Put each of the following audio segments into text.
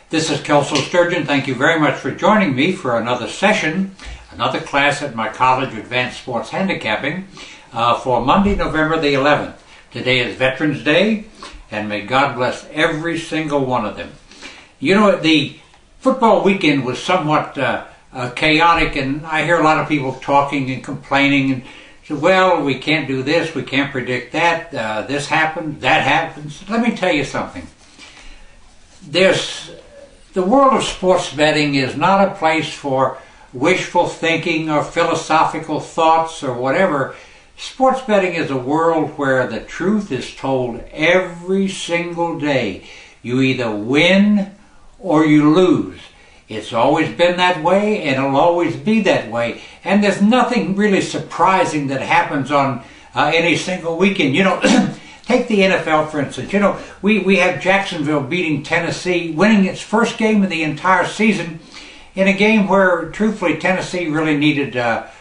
This is Kelso Sturgeon. Thank you very much for joining me for another session, another class at my college Advanced Sports Handicapping for Monday, November the 11th. Today is Veterans Day, and may God bless every single one of them. You know, the football weekend was somewhat chaotic, and I hear a lot of people talking and complaining and say, well, we can't do this, we can't predict that, this happens, that happens. Let me tell you something. The world of sports betting is not a place for wishful thinking or philosophical thoughts or whatever. Sports betting is a world where the truth is told every single day. You either win or you lose. It's always been that way, and it'll always be that way. And there's nothing really surprising that happens on any single weekend. You know, take the NFL, for instance. You know, we have Jacksonville beating Tennessee, winning its first game of the entire season in a game where, truthfully, Tennessee really needed a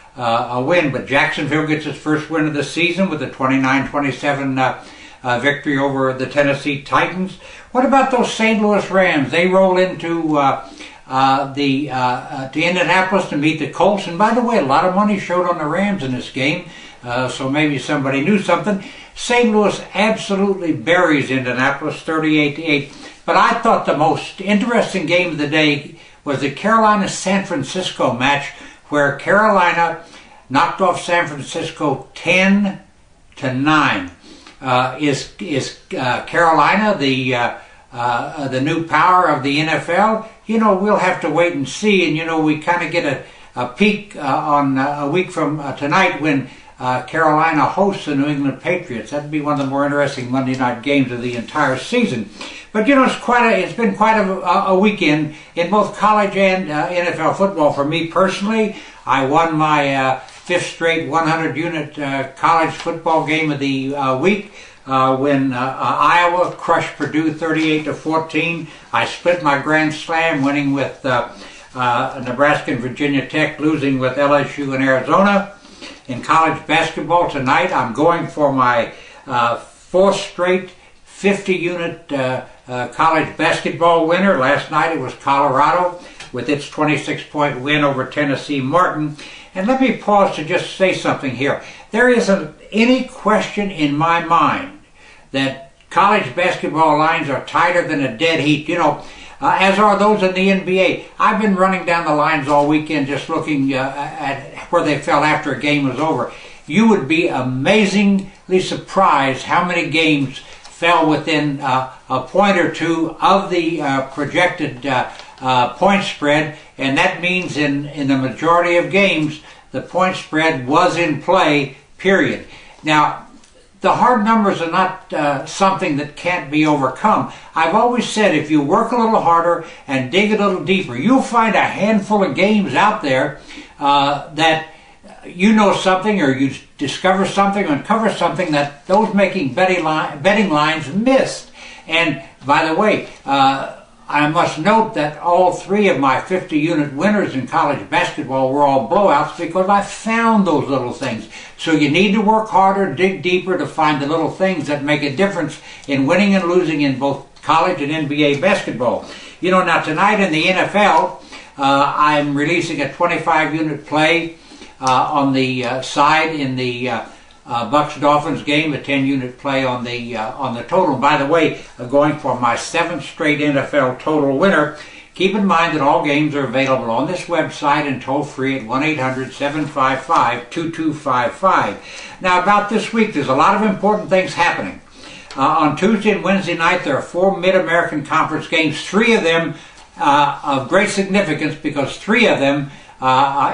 win. But Jacksonville gets its first win of the season with a 29-27 victory over the Tennessee Titans. What about those St. Louis Rams? They roll into to Indianapolis to meet the Colts. And by the way, a lot of money showed on the Rams in this game, so maybe somebody knew something. St. Louis absolutely buries Indianapolis 38-8. But I thought the most interesting game of the day was the Carolina-San Francisco match, where Carolina knocked off San Francisco 10-9. Is Carolina the new power of the NFL? You know, we'll have to wait and see. And you know, we kind of get a peek on a week from tonight when Carolina hosts the New England Patriots. That'd be one of the more interesting Monday night games of the entire season. But you know, it's been quite a weekend in both college and NFL football for me personally. I won my fifth straight 100-unit college football game of the week when Iowa crushed Purdue 38-14. I split my Grand Slam, winning with Nebraska and Virginia Tech, losing with LSU and Arizona. In college basketball tonight, I'm going for my fourth straight 50-unit college basketball winner. Last night it was Colorado with its 26-point win over Tennessee Martin. And let me pause to just say something here. There isn't any question in my mind that college basketball lines are tighter than a dead heat. You know, as are those in the NBA. I've been running down the lines all weekend just looking at where they fell after a game was over. You would be amazingly surprised how many games fell within a point or two of the projected point spread, and that means in the majority of games the point spread was in play, period. Now, the hard numbers are not something that can't be overcome. I've always said if you work a little harder and dig a little deeper, you'll find a handful of games out there that you know something, or you discover something or uncover something that those making betting lines missed. And by the way, I must note that all three of my 50-unit winners in college basketball were all blowouts because I found those little things. So you need to work harder, dig deeper to find the little things that make a difference in winning and losing in both college and NBA basketball. You know, now tonight in the NFL, I'm releasing a 25-unit play on the side in the Bucks-Dolphins game, a 10-unit play on the total. By the way, going for my seventh straight NFL total winner. Keep in mind that all games are available on this website and toll-free at 1-800-755-2255. Now, about this week, there's a lot of important things happening. On Tuesday and Wednesday night, there are 4 Mid-American Conference games, 3 of them of great significance because 3 of them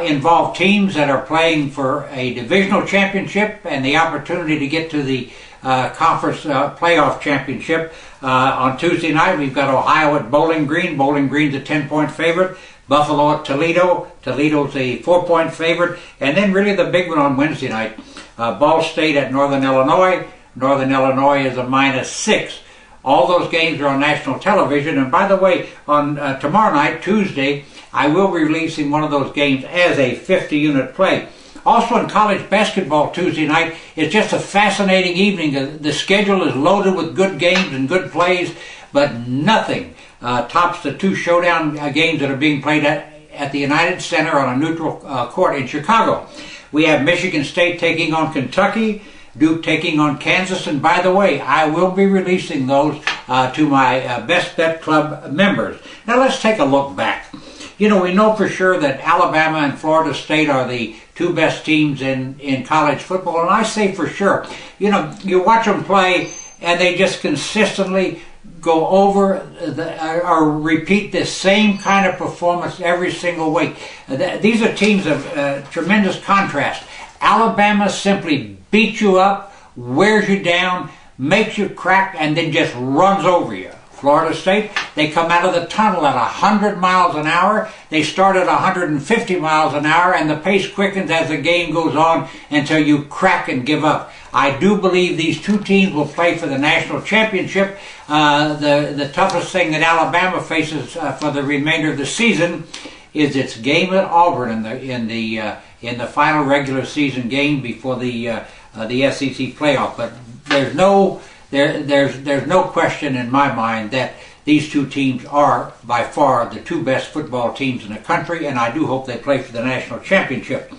involve teams that are playing for a divisional championship and the opportunity to get to the conference playoff championship. On Tuesday night, we've got Ohio at Bowling Green. Bowling Green's a 10-point favorite. Buffalo at Toledo. Toledo's a 4-point favorite. And then really the big one on Wednesday night, Ball State at Northern Illinois. Northern Illinois is a -6. All those games are on national television. And by the way, on tomorrow night, Tuesday, I will be releasing one of those games as a 50-unit play. Also in college basketball Tuesday night, it's just a fascinating evening. The schedule is loaded with good games and good plays, but nothing tops the two showdown games that are being played at the United Center on a neutral court in Chicago. We have Michigan State taking on Kentucky, Duke taking on Kansas, and by the way, I will be releasing those to my Best Bet Club members. Now let's take a look back. You know, we know for sure that Alabama and Florida State are the two best teams in college football, and I say for sure. You know, you watch them play, and they just consistently go over or repeat the same kind of performance every single week. These are teams of tremendous contrast. Alabama simply beats you up, wears you down, makes you crack, and then just runs over you. Florida State, they come out of the tunnel at 100 miles an hour. They start at 150 miles an hour, and the pace quickens as the game goes on until you crack and give up. I do believe these two teams will play for the national championship. The toughest thing that Alabama faces for the remainder of the season is its game at Auburn in the final regular season game before the SEC playoff. But there's no question in my mind that these two teams are by far the two best football teams in the country, and I do hope they play for the national championship.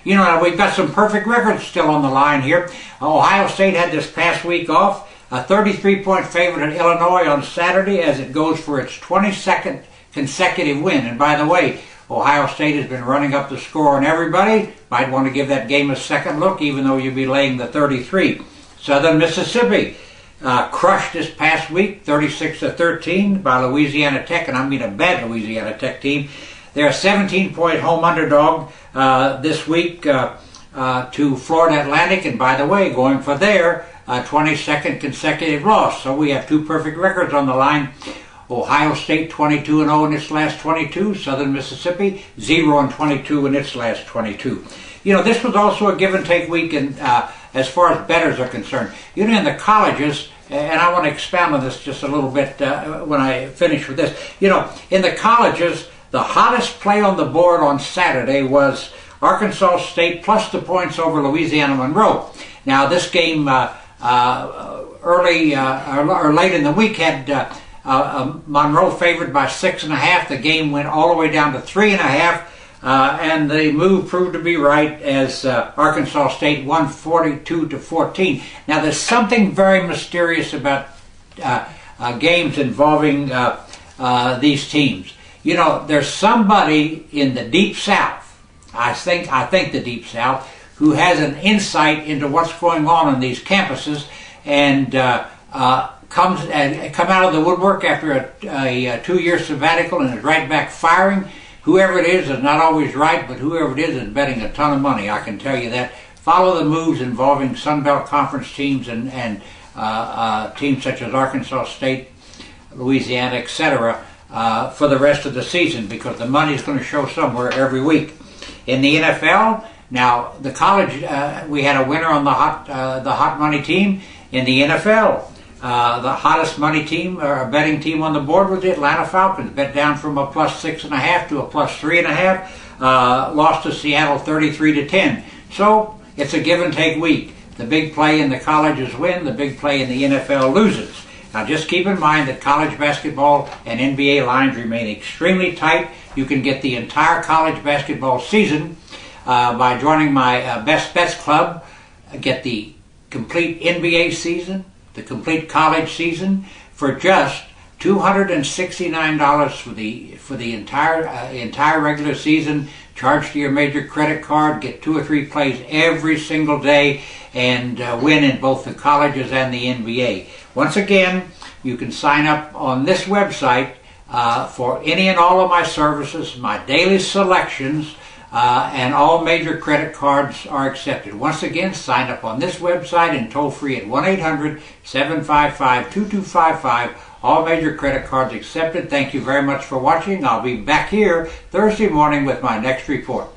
You know, we've got some perfect records still on the line here. Ohio State had this past week off, a 33-point favorite at Illinois on Saturday as it goes for its 22nd consecutive win. And by the way, Ohio State has been running up the score on everybody. Might want to give that game a second look, even though you'll be laying the 33. Southern Mississippi crushed this past week, 36-13 by Louisiana Tech, and I mean a bad Louisiana Tech team. They're a 17-point home underdog this week to Florida Atlantic, and by the way, going for their 22nd consecutive loss. So we have two perfect records on the line. Ohio State 22-0 in its last 22. Southern Mississippi 0-22 in its last 22. You know, this was also a give and take week as far as bettors are concerned. You know, in the colleges, and I want to expound on this just a little bit when I finish with this. You know, in the colleges, the hottest play on the board on Saturday was Arkansas State plus the points over Louisiana Monroe. Now, this game early or late in the week had Monroe favored by 6.5. The game went all the way down to 3.5. And the move proved to be right as Arkansas State won 42-14. Now, there's something very mysterious about games involving these teams. You know, there's somebody in the Deep South, I think the Deep South, who has an insight into what's going on these campuses and come out of the woodwork after a 2-year sabbatical and is right back firing. Whoever it is not always right, but whoever it is betting a ton of money, I can tell you that. Follow the moves involving Sun Belt Conference teams and teams such as Arkansas State, Louisiana, etc. For the rest of the season, because the money is going to show somewhere every week. In the NFL, now the college, we had a winner on the hot money team. In the NFL, the hottest money team or betting team on the board was the Atlanta Falcons, bet down from a plus 6.5 to a plus 3.5. Lost to Seattle 33-10. So it's a give and take week. The big play in the colleges win. The big play in the NFL loses. Now just keep in mind that college basketball and NBA lines remain extremely tight. You can get the entire college basketball season by joining my Best Bets Club. Get the complete NBA season, the complete college season for just $269 for the entire regular season. Charge to your major credit card, get 2 or 3 plays every single day, and win in both the colleges and the NBA. Once again, you can sign up on this website for any and all of my services, my daily selections, and all major credit cards are accepted. Once again, sign up on this website and toll free at 1-800-755-2255. All major credit cards accepted. Thank you very much for watching. I'll be back here Thursday morning with my next report.